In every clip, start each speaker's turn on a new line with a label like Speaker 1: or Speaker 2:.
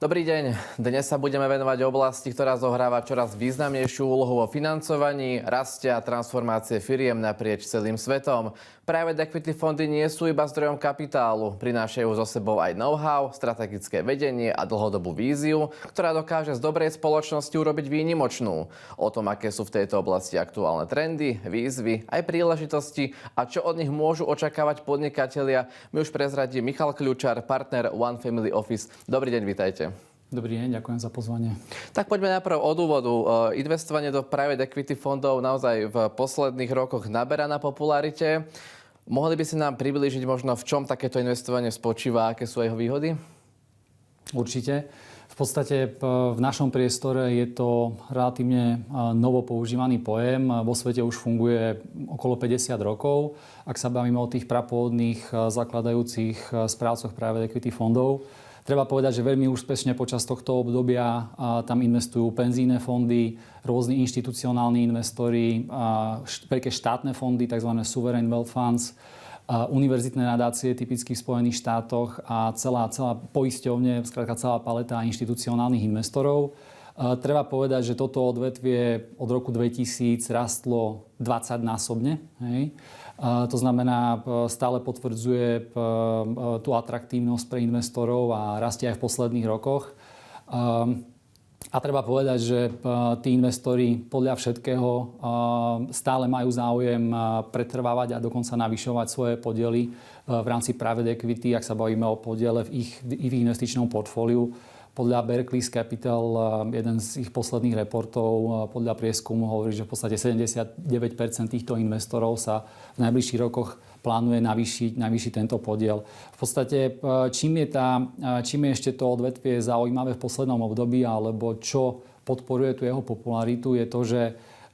Speaker 1: Dobrý deň. Dnes sa budeme venovať oblasti, ktorá zohráva čoraz významnejšiu úlohu vo financovaní, raste a transformácie firiem naprieč celým svetom. Private equity fondy nie sú iba zdrojom kapitálu, prinášajú so sebou aj know-how, strategické vedenie a dlhodobú víziu, ktorá dokáže z dobrej spoločnosti urobiť výnimočnú. O tom, aké sú v tejto oblasti aktuálne trendy, výzvy, aj príležitosti a čo od nich môžu očakávať podnikatelia, mi už prezradí Michal Kľúčar, partner One Family Office. Dobrý deň, vítajte.
Speaker 2: Dobrý deň, ďakujem za pozvanie.
Speaker 1: Tak poďme najprv od úvodu. Investovanie do private equity fondov naozaj v posledných rokoch naberá na popularite. Mohli by ste nám priblížiť možno, v čom takéto investovanie spočíva, aké sú jeho výhody?
Speaker 2: Určite. V podstate v našom priestore je to relatívne novo používaný pojem. Vo svete už funguje okolo 50 rokov. Ak sa bavíme o tých prapôvodných zakladajúcich správcoch private equity fondov, treba povedať, že veľmi úspešne počas tohto obdobia tam investujú penzíne fondy, rôzni inštitucionálni investori, veľké štátne fondy, tzv. Sovereign Wealth Funds, univerzitné nadácie typicky v Spojených štátoch a celá poisťovne, skrátka celá paleta inštitucionálnych investorov. Treba povedať, že toto odvetvie od roku 2000 rastlo 20-násobne. Hej. To znamená, stále potvrdzuje tú atraktívnosť pre investorov a rastie aj v posledných rokoch. A treba povedať, že tí investori podľa všetkého stále majú záujem pretrvávať a dokonca navyšovať svoje podiely v rámci private equity, ak sa bavíme o podiele v ich investičnom portfóliu. Podľa Barclays Capital, jeden z ich posledných reportov, podľa prieskumu hovorí, že v podstate 79% týchto investorov sa v najbližších rokoch plánuje navýšiť tento podiel. V podstate, čím je ešte to odvetvie zaujímavé v poslednom období, alebo čo podporuje tú jeho popularitu, je to, že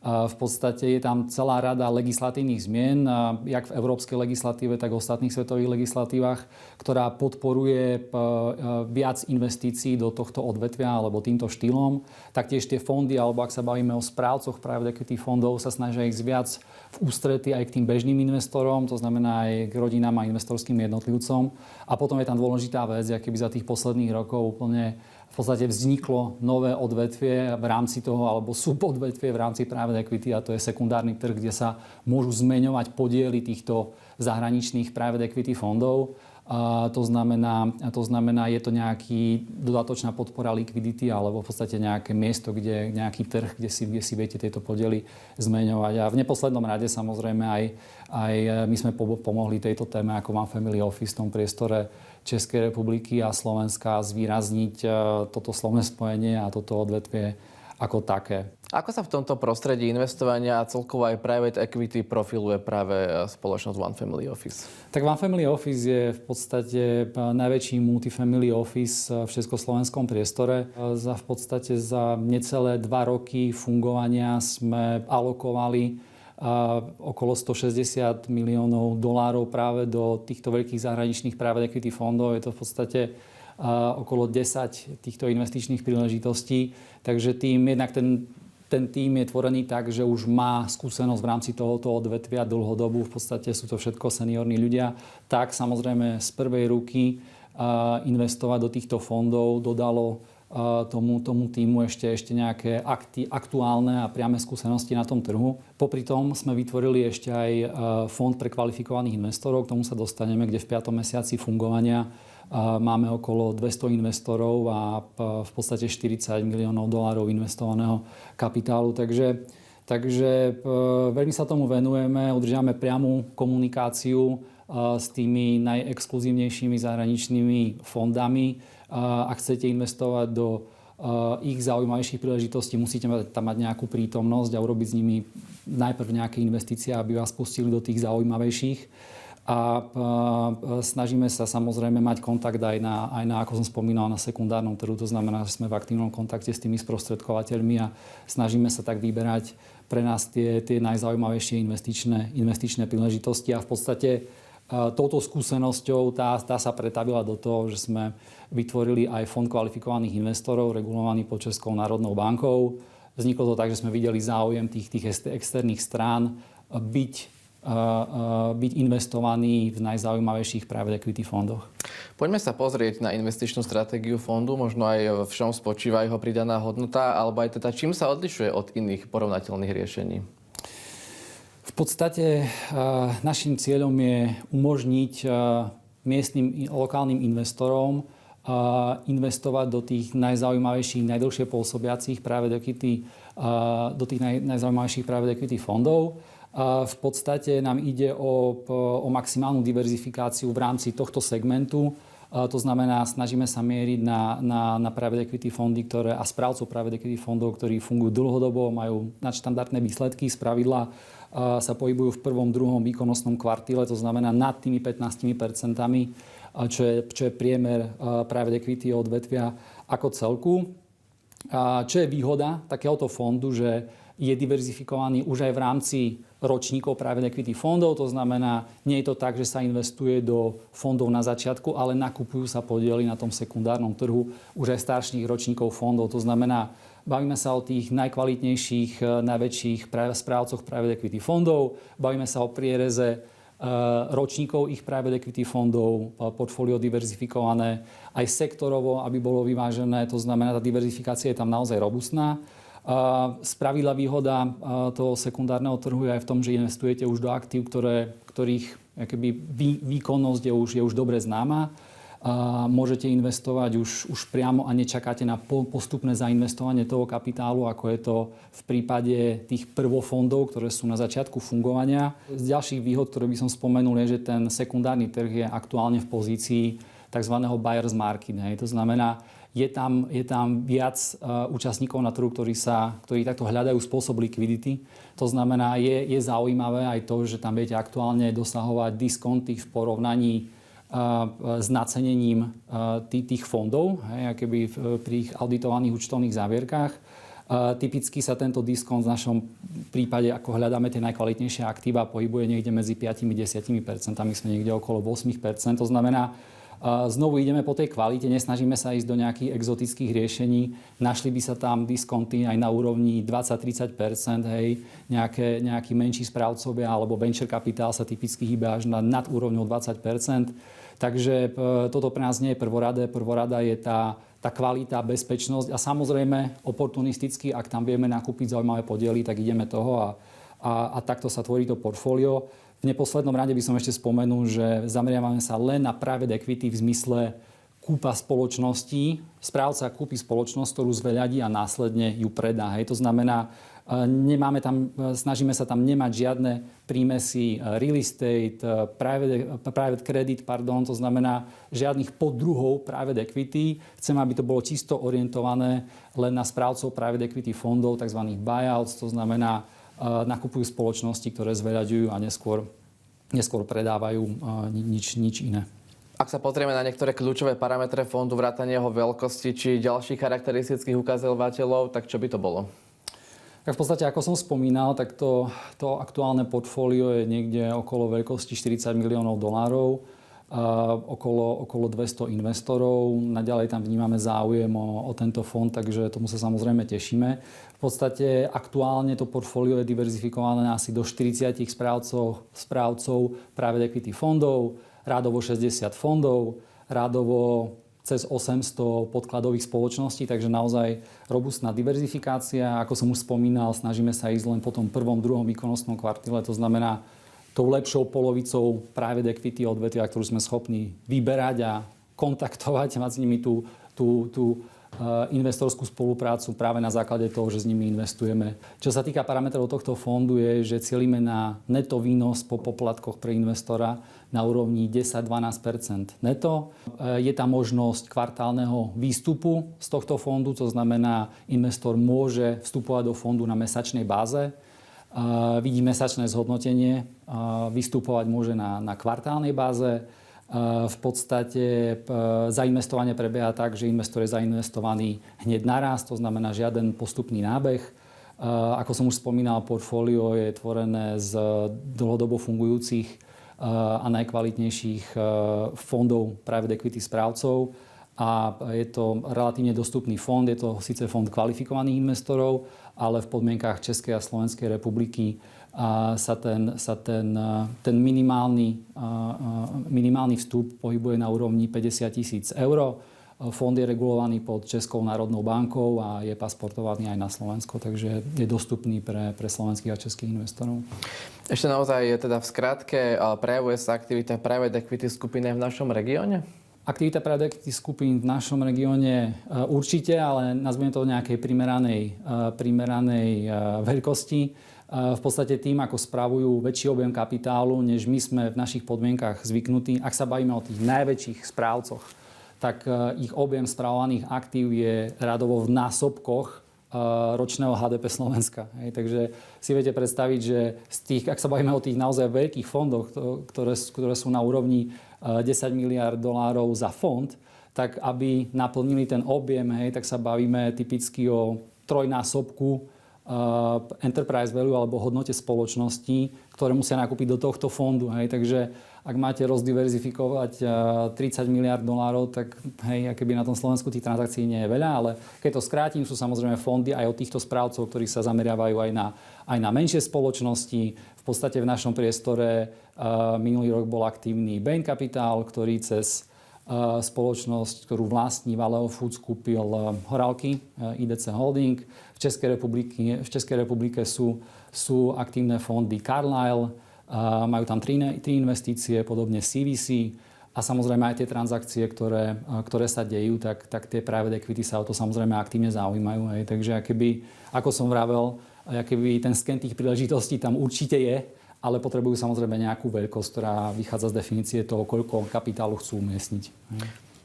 Speaker 2: v podstate je tam celá rada legislatívnych zmien, jak v európskej legislatíve, tak v ostatných svetových legislatívach, ktorá podporuje viac investícií do tohto odvetvia alebo týmto štýlom. Taktiež tie fondy, alebo ak sa bavíme o správcoch private equity fondov, sa snažia ísť viac v ústrety aj k tým bežným investorom, to znamená aj k rodinám a investorským jednotlivcom. A potom je tam dôležitá vec, aký by za tých posledných rokov úplne v podstate vzniklo nové odvetvie v rámci toho, alebo subodvetvie v rámci private equity, a to je sekundárny trh, kde sa môžu zmeňovať podiely týchto zahraničných private equity fondov. To znamená, je to nejaký dodatočná podpora likvidity alebo v podstate nejaké miesto, nejaký trh, kde si viete tieto podiely zmeňovať. A v neposlednom rade samozrejme aj my sme pomohli tejto téme ako One Family Office v tom priestore Českej republiky a Slovenska zvýrazniť toto slovné spojenie a toto odvetvie ako také.
Speaker 1: Ako sa v tomto prostredí investovania a celkovo aj private equity profiluje práve spoločnosť One Family Office?
Speaker 2: Tak One Family Office je v podstate najväčší multifamily office v československom priestore. V podstate za necelé 2 roky fungovania sme alokovali okolo 160 miliónov dolárov práve do týchto veľkých zahraničných private equity fondov. Je to v podstate okolo 10 týchto investičných príležitostí. Takže ten tím je tvorený tak, že už má skúsenosť v rámci tohoto odvetvia dlhodobú. V podstate sú to všetko seniorní ľudia. Tak samozrejme z prvej ruky investovať do týchto fondov dodalo tomu tímu ešte nejaké aktuálne a priame skúsenosti na tom trhu. Popri tom sme vytvorili ešte aj fond pre kvalifikovaných investorov. K tomu sa dostaneme, kde v 5. mesiaci fungovania máme okolo 200 investorov a v podstate 40 miliónov dolárov investovaného kapitálu. Takže veľmi sa tomu venujeme, udržiame priamu komunikáciu s tými najexkluzívnejšími zahraničnými fondami. Ak chcete investovať do ich zaujímavejších príležitostí, musíte tam mať nejakú prítomnosť a urobiť s nimi najprv nejaké investície, aby vás pustili do tých zaujímavejších. A snažíme sa samozrejme mať kontakt aj na, ako som spomínal, na sekundárnom trhu. To znamená, že sme v aktívnom kontakte s tými sprostredkovateľmi a snažíme sa tak vyberať pre nás tie najzaujímavejšie investičné príležitosti. A v podstate touto skúsenosťou tá sa pretavila do toho, že sme vytvorili aj fond kvalifikovaných investorov, regulovaný pod Českou národnou bankou. Vzniklo to tak, že sme videli záujem tých externých strán byť investovaní v najzaujímavejších private equity fondoch.
Speaker 1: Poďme sa pozrieť na investičnú stratégiu fondu, možno aj v čom spočíva jeho pridaná hodnota, alebo aj teda čím sa odlišuje od iných porovnateľných riešení.
Speaker 2: V podstate našim cieľom je umožniť miestnym lokálnym investorom investovať do tých najzaujímavejších, najdlhšie pôsobiacich private equity, do tých najzaujímavejších private equity fondov. V podstate nám ide o maximálnu diverzifikáciu v rámci tohto segmentu. To znamená, snažíme sa mieriť na private equity fondy, a správcov private equity fondov, ktorí fungujú dlhodobo, majú nadštandardné výsledky. Spravidla sa pohybujú v prvom, druhom výkonnostnom kvartíle, to znamená nad tými 15%, čo je priemer private equity odvetvia ako celku. Čo je výhoda takéhoto fondu, že je diverzifikovaný už aj v rámci ročníkov private equity fondov. To znamená, nie je to tak, že sa investuje do fondov na začiatku, ale nakupujú sa podiely na tom sekundárnom trhu už aj starších ročníkov fondov. To znamená, bavíme sa o tých najkvalitnejších, najväčších správcoch private equity fondov, bavíme sa o priereze ročníkov ich private equity fondov, portfólio diverzifikované aj sektorovo, aby bolo vyvážené. To znamená, tá diverzifikácia je tam naozaj robustná. Spravidla výhoda toho sekundárneho trhu je aj v tom, že investujete už do aktív, ktorých výkonnosť je už dobre známa. Môžete investovať už priamo a nečakáte na postupné zainvestovanie toho kapitálu, ako je to v prípade tých prvofondov, ktoré sú na začiatku fungovania. Z ďalších výhod, ktoré by som spomenul, je, že ten sekundárny trh je aktuálne v pozícii tzv. Buyer's market. To znamená, je tam viac účastníkov na trhu, ktorí takto hľadajú spôsob likvidity. To znamená, je zaujímavé aj to, že tam viete aktuálne dosahovať diskonty v porovnaní s nacenením tých fondov, pri ich auditovaných účtovných závierkách. Typicky sa tento diskont v našom prípade, ako hľadáme tie najkvalitnejšie aktíva, pohybuje niekde medzi 5-10%, my sme niekde okolo 8%. To znamená, znovu ideme po tej kvalite, nesnažíme sa ísť do nejakých exotických riešení. Našli by sa tam diskonty aj na úrovni 20-30%, nejakí menší správcovia alebo venture kapitál sa typicky hýbe až nad úrovňou 20%. Takže toto pre nás nie je prvoradé. Prvorada je tá kvalita, bezpečnosť a samozrejme oportunisticky, ak tam vieme nakúpiť zaujímavé podiely, tak ideme toho a takto sa tvorí to portfólio. V neposlednom rade by som ešte spomenul, že zameriavame sa len na private equity v zmysle kúpa spoločností. Správca kúpi spoločnosť, ktorú zveľadí a následne ju predá. To znamená, snažíme sa tam nemať žiadne prímesy real estate, private credit, to znamená žiadnych poddruhov private equity. Chceme, aby to bolo čisto orientované len na správcov private equity fondov, tzv. Buyouts, to znamená nakupujú spoločnosti, ktoré zveľaďujú a neskôr predávajú nič iné.
Speaker 1: Ak sa pozrieme na niektoré kľúčové parametre fondu, vrátane jeho veľkosti či ďalších charakteristických ukazovateľov, tak čo by to bolo?
Speaker 2: Tak v podstate, ako som spomínal, tak to aktuálne portfólio je niekde okolo veľkosti $40 miliónov, okolo 200 investorov. Naďalej tam vnímame záujem o tento fond, takže tomu sa samozrejme tešíme. V podstate aktuálne to portfólio je diverzifikované asi do 40 správcov private equity fondov, rádovo 60 fondov, rádovo cez 800 podkladových spoločností, takže naozaj robustná diverzifikácia. Ako som už spomínal, snažíme sa ísť len po tom prvom, druhom výkonnostnom kvartíle, to znamená tou lepšou polovicou private equity odvetvia, ktorú sme schopní vyberať a kontaktovať, mať s nimi tú investorskú spoluprácu práve na základe toho, že s nimi investujeme. Čo sa týka parametrov tohto fondu je, že cielime na neto výnos po poplatkoch pre investora na úrovni 10-12% neto. Je tam možnosť kvartálneho výstupu z tohto fondu, to znamená, investor môže vstupovať do fondu na mesačnej báze. Vidí mesačné zhodnotenie, vystupovať môže na kvartálnej báze. V podstate zainvestovanie prebieha tak, že investor je zainvestovaný hneď naraz, to znamená žiaden postupný nábeh. Ako som už spomínal, portfólio je tvorené z dlhodobo fungujúcich a najkvalitnejších fondov private equity správcov a je to relatívne dostupný fond. Je to síce fond kvalifikovaných investorov, ale v podmienkách Českej a Slovenskej republiky sa ten minimálny vstup pohybuje na úrovni 50 000 eur. Fond je regulovaný pod Českou národnou bankou a je pasportovaný aj na Slovensko, takže je dostupný pre slovenských a českých investorov.
Speaker 1: Ešte naozaj teda v skratke, prejavuje sa aktivita private equity skupiny v našom regióne?
Speaker 2: Aktivita private equity skupín v našom regióne určite, ale nazvime to nejakej primeranej veľkosti. V podstate tým, ako spravujú väčší objem kapitálu, než my sme v našich podmienkach zvyknutí. Ak sa bavíme o tých najväčších správcoch, tak ich objem spravovaných aktív je radovo v násobkoch ročného HDP Slovenska. Takže si viete predstaviť, že z tých, ak sa bavíme o tých naozaj veľkých fondoch, ktoré sú na úrovni 10 miliárd dolárov za fond, tak aby naplnili ten objem, tak sa bavíme typicky o trojnásobku enterprise value alebo hodnote spoločností, ktoré musia nakúpiť do tohto fondu. Takže ak máte rozdiverzifikovať 30 miliárd dolárov, tak akoby na tom Slovensku tých transakcií nie je veľa, ale keď to skrátim, sú samozrejme fondy aj od týchto správcov, ktorí sa zameriavajú aj na menšie spoločnosti. V podstate v našom priestore minulý rok bol aktívny Bain Capital, ktorý cez spoločnosť, ktorú vlastní Valeo Foods, kúpil horálky IDC Holding. V Českej republike sú aktívne fondy Carlyle, majú tam 3 investície, podobne CVC a samozrejme aj tie transakcie, ktoré sa dejú, tak tie private equity sa o to samozrejme aktívne zaujímajú. Takže ako som vravel, ten sken tých príležitostí tam určite je, ale potrebujú samozrejme nejakú veľkosť, ktorá vychádza z definície toho, koľko kapitálu chcú umiestniť.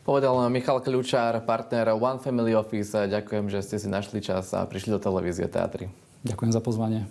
Speaker 1: Povedal Michal Kľúčar, partner One Family Office. Ďakujem, že ste si našli čas a prišli do televízie Teatry.
Speaker 2: Ďakujem za pozvanie.